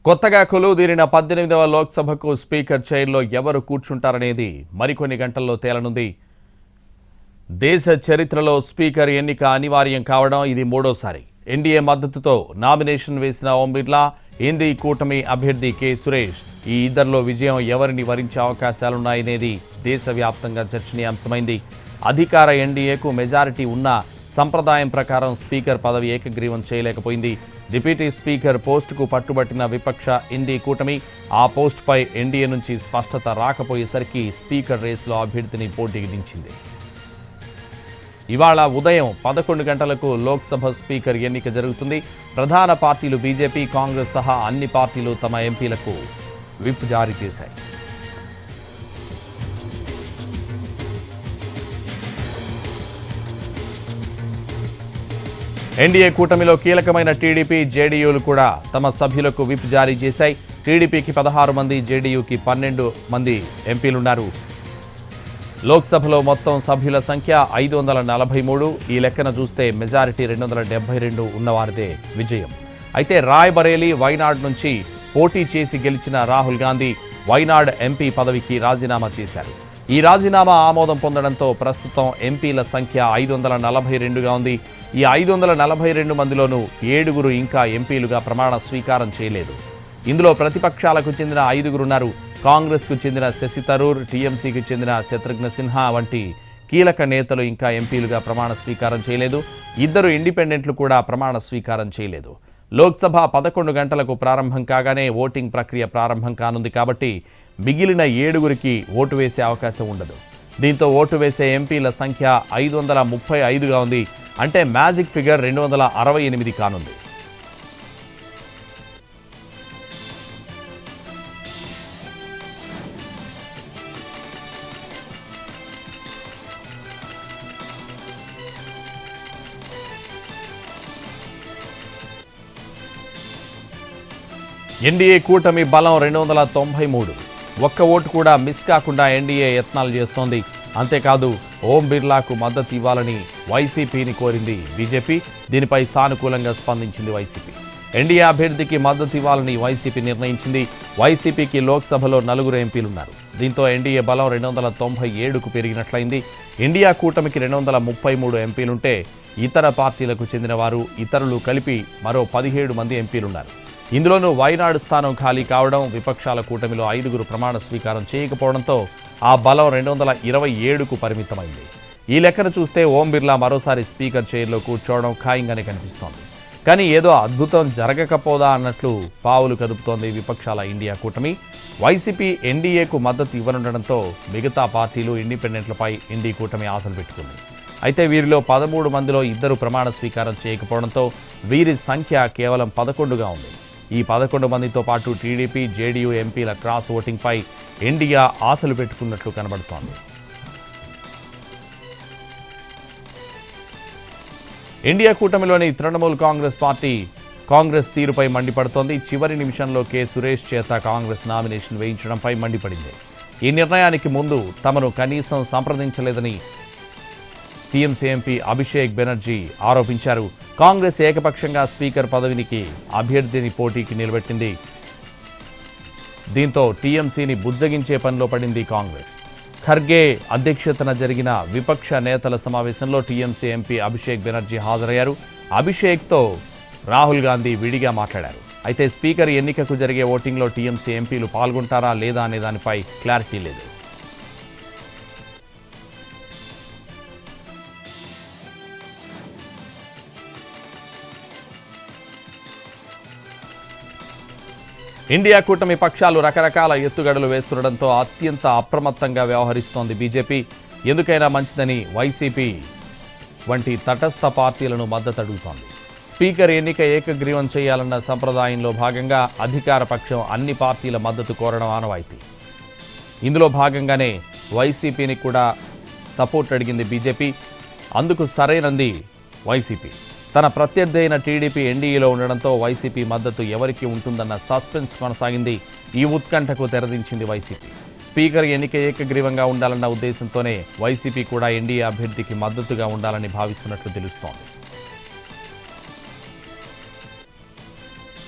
కొత్తగా కొలువుదీరిన 18వ లోక్సభకు స్పీకర్ చైర్లో ఎవరు కూర్చుంటారనేది మరికొన్ని గంటల్లో తేలనుంది. దేశ చరిత్రలో స్పీకర్ ఎన్నిక అనివార్యం కావడం ఇది మూడోసారి. ఎన్డీఏ మద్దతుతో నామినేషన్ వేసిన ఓం బిర్లా, హిందీ కూటమి అభ్యర్థి కె సురేష్ ఈ ఇద్దరిలో విజయం ఎవరిని వరించే అవకాశాలున్నాయనేది దేశవ్యాప్తంగా చర్చనీయాంశమైంది. అధికార ఎన్డీఏకు మెజారిటీ ఉన్నా సంప్రదాయం ప్రకారం స్పీకర్ పదవి ఏకగ్రీవం చేయలేకపోయింది. డిప్యూటీ స్పీకర్ పోస్టుకు పట్టుబట్టిన విపక్ష ఇండీ కూటమి ఆ పోస్టుపై ఎన్డీఏ నుంచి స్పష్టత రాకపోయేసరికి స్పీకర్ రేసులో అభ్యర్థిని పోటీకి దించింది. ఇవాళ ఉదయం 11 గంటలకు లోక్సభ స్పీకర్ ఎన్నిక జరుగుతుంది. ప్రధాన పార్టీలు బీజేపీ, కాంగ్రెస్ సహా అన్ని పార్టీలు తమ ఎంపీలకు విప్ జారీ చేశాయి. ఎన్డీఏ కూటమిలో కీలకమైన టీడీపీ, జేడీయూలు కూడా తమ సభ్యులకు విప్ జారీ చేశాయి. టీడీపీకి 16 మంది, జేడీయూకి 12 మంది ఎంపీలున్నారు. లోక్సభలో మొత్తం సభ్యుల సంఖ్య 543. ఈ లెక్కన చూస్తే మెజారిటీ 272 ఉన్నవారిదే విజయం. అయితే రాయ్బరేలీ, వైనాడ్ నుంచి పోటీ చేసి గెలిచిన రాహుల్ గాంధీ వైనాడ్ ఎంపీ పదవికి రాజీనామా చేశారు. ఈ రాజీనామా ఆమోదం పొందడంతో ప్రస్తుతం ఎంపీల సంఖ్య 542గా ఉంది. ఈ 542 మందిలోనూ 7గురు ఇంకా ఎంపీలుగా ప్రమాణ స్వీకారం చేయలేదు. ఇందులో ప్రతిపక్షాలకు చెందిన 5గురు ఉన్నారు. కాంగ్రెస్కు చెందిన శశి థరూర్, టీఎంసీకి చెందిన శత్రుఘ్న సిన్హా వంటి కీలక నేతలు ఇంకా ఎంపీలుగా ప్రమాణ స్వీకారం చేయలేదు. 2 ఇండిపెండెంట్లు కూడా ప్రమాణ స్వీకారం చేయలేదు. లోక్సభ 11 గంటలకు ప్రారంభం కాగానే ఓటింగ్ ప్రక్రియ ప్రారంభం కానుంది కాబట్టి మిగిలిన 7గురికి ఓటు వేసే అవకాశం ఉండదు. దీంతో ఓటు వేసే ఎంపీల సంఖ్య 535గా ఉంది. అంటే మ్యాజిక్ ఫిగర్ 268 కానుంది. ఎన్డీఏ కూటమి బలం 293. ఒక్క ఓటు కూడా మిస్ కాకుండా ఎన్డీఏ యత్నాలు చేస్తోంది. అంతేకాదు ఓం బిర్లాకు మద్దతు ఇవ్వాలని వైసీపీని కోరింది బీజేపీ. దీనిపై సానుకూలంగా స్పందించింది వైసీపీ. ఎన్డీఏ అభ్యర్థికి మద్దతు ఇవ్వాలని వైసీపీ నిర్ణయించింది. వైసీపీకి లోక్సభలో 4 ఎంపీలున్నారు. దీంతో ఎన్డీఏ బలం 297కు పెరిగినట్లయింది. ఇండియా కూటమికి 233 ఎంపీలుంటే ఇతర పార్టీలకు చెందిన వారు, ఇతరులు కలిపి మరో 17 మంది ఎంపీలున్నారు. ఇందులోనూ వైనాడు స్థానం ఖాళీ కావడం, విపక్షాల కూటమిలో 5గురు ప్రమాణ స్వీకారం చేయకపోవడంతో ఆ బలం 227కు పరిమితమైంది. ఈ లెక్కన చూస్తే ఓం బిర్లా మరోసారి స్పీకర్ చైర్లో కూర్చోవడం ఖాయంగానే కనిపిస్తోంది. కానీ ఏదో అద్భుతం జరగకపోదా అన్నట్లు పావులు కదుపుతోంది విపక్షాల ఇండియా కూటమి. వైసీపీ ఎన్డీఏకు మద్దతు ఇవ్వనుండడంతో మిగతా పార్టీలు, ఇండిపెండెంట్లపై ఇండీ కూటమి ఆశలు పెట్టుకుంది. అయితే వీరిలో 13 మందిలో 2 ప్రమాణ స్వీకారం చేయకపోవడంతో వీరి సంఖ్య కేవలం 11గా ఉంది. ఈ 11 మందితో పాటు టీడీపీ, జేడీయూ ఎంపీల క్రాస్ ఓటింగ్పై ఇండియా ఆశలు పెట్టుకున్నట్లు కనబడుతోంది. ఇండియా కూటమిలోని తృణమూల్ కాంగ్రెస్ పార్టీ కాంగ్రెస్ తీరుపై మండిపడుతోంది. చివరి నిమిషంలో కె సురేష్ చేత కాంగ్రెస్ నామినేషన్ వేయించడంపై మండిపడింది. ఈ నిర్ణయానికి ముందు తమను కనీసం సంప్రదించలేదని టీఎంసీ ఎంపీ అభిషేక్ బెనర్జీ ఆరోపించారు. కాంగ్రెస్ ఏకపక్షంగా స్పీకర్ పదవికి అభ్యర్థిని పోటీకి నిలబెట్టింది. దీంతో టీఎంసీని బుజ్జగించే పనిలో పడింది కాంగ్రెస్. ఖర్గే అధ్యక్షతన జరిగిన విపక్ష నేతల సమావేశంలో టీఎంసీ ఎంపీ అభిషేక్ బెనర్జీ హాజరయ్యారు. అభిషేక్తో రాహుల్ గాంధీ విడిగా మాట్లాడారు. అయితే స్పీకర్ ఎన్నికకు జరిగే ఓటింగ్లో టీఎంసీ ఎంపీలు పాల్గొంటారా లేదా అనే దానిపై క్లారిటీ లేదు. ఇండియా కూటమి పక్షాలు రకరకాల ఎత్తుగడలు వేస్తుండడంతో అత్యంత అప్రమత్తంగా వ్యవహరిస్తోంది బీజేపీ. ఎందుకైనా మంచిదని వైసీపీ వంటి తటస్థ పార్టీలను మద్దతు అడుగుతోంది. స్పీకర్ ఎన్నిక ఏకగ్రీవం చేయాలన్న సంప్రదాయంలో భాగంగా అధికార పక్షం అన్ని పార్టీల మద్దతు కోరడం ఆనవాయితీ. ఇందులో భాగంగానే వైసీపీని కూడా సపోర్ట్ అడిగింది బీజేపీ. అందుకు సరైనంది వైసీపీ. తన ప్రత్యర్థి అయిన టీడీపీ ఎన్డీఏలో ఉండడంతో వైసీపీ మద్దతు ఎవరికి ఉంటుందన్న సస్పెన్స్ కొనసాగింది. ఈ ఉత్కంఠకు తెరదించింది వైసీపీ. స్పీకర్ ఎన్నిక ఏకగ్రీవంగా ఉండాలన్న ఉద్దేశంతోనే వైసీపీ కూడా ఎన్డీఏ అభ్యర్థికి మద్దతుగా ఉండాలని భావిస్తున్నట్లు తెలుస్తోంది.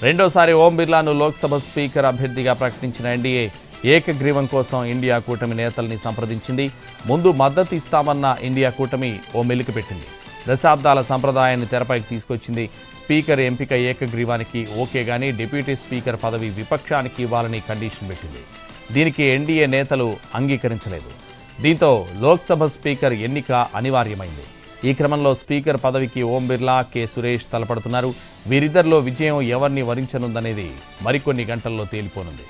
రెండోసారి ఓం బిర్లాను లోక్సభ స్పీకర్ అభ్యర్థిగా ప్రకటించిన ఎన్డీఏ ఏకగ్రీవం కోసం ఇండియా కూటమి నేతల్ని సంప్రదించింది. ముందు మద్దతు ఇస్తామన్న ఇండియా కూటమి ఓ మెలికి పెట్టింది. దశాబ్దాల సంప్రదాయాన్ని తెరపైకి తీసుకొచ్చింది. స్పీకర్ ఎంపిక ఏకగ్రీవానికి ఓకే గానీ డిప్యూటీ స్పీకర్ పదవి విపక్షానికి ఇవ్వాలని కండిషన్ పెట్టింది. దీనికి ఎన్డీఏ నేతలు అంగీకరించలేదు. దీంతో లోక్సభ స్పీకర్ ఎన్నిక అనివార్యమైంది. ఈ క్రమంలో స్పీకర్ పదవికి ఓం బిర్లా, కె సురేష్ తలపడుతున్నారు. వీరిద్దరిలో విజయం ఎవరిని వరించనుందనేది మరికొన్ని గంటల్లో తేలిపోనుంది.